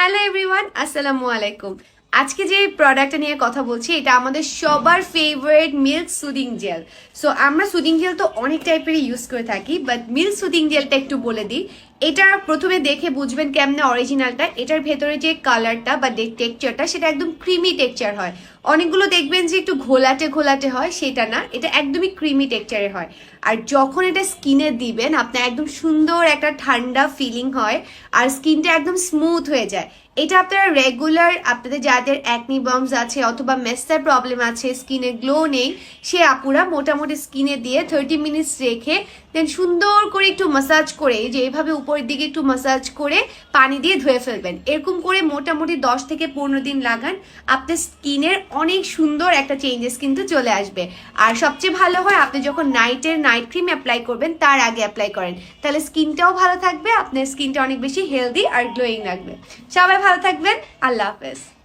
Hello everyone, আসসালামু আলাইকুম। আজকে যে প্রোডাক্টটা নিয়ে কথা বলছি এটা আমাদের সবার favourite milk soothing jail. So আমরা সুদিং জেল তো অনেক টাইপেরই ইউজ করে থাকি, বাট মিল্ক সুদিং জেলটা একটু বলে দিই। এটা প্রথমে দেখে বুঝবেন কেমনে অরিজিনালটা। এটার ভেতরে যে কালারটা বা টেক্সচারটা সেটা একদম ক্রিমি টেক্সচার হয়। অনেকগুলো দেখবেন যে একটু ঘোলাটে ঘোলাটে হয়, সেটা না, এটা একদমই ক্রিমি টেক্সচারে হয়। আর যখন এটা স্কিনে দিবেন আপনার একদম সুন্দর একটা ঠান্ডা ফিলিং হয় আর স্কিনটা একদম স্মুথ হয়ে যায়। এটা আপনারা রেগুলার আপনাদের যাদের অ্যাকনি বার্মস আছে অথবা মেস্তার প্রবলেম আছে, স্কিনে গ্লো নেই, সে আপুরা মোটামুটি স্কিনে দিয়ে 30 মিনিটস রেখে দেন সুন্দর করে একটু মাসাজ করে, যে এইভাবে উপরের দিকে একটু মাসাজ করে পানি দিয়ে ধুয়ে ফেলবেন। এরকম করে মোটামুটি 10 থেকে 15 দিন লাগান, আপনার স্কিনের অনেক সুন্দর একটা চেঞ্জেস কিন্তু চলে আসবে। আর সবচেয়ে ভালো হয় আপনি যখন নাইট ক্রিম অ্যাপ্লাই করবেন তার আগে অ্যাপ্লাই করেন, তাহলে স্কিনটাও ভালো থাকবে, আপনার স্কিনটা অনেক বেশি হেলদি আর গ্লোয়িং লাগবে। সবাই ভালো থাকবেন, আল্লাহ হাফেজ।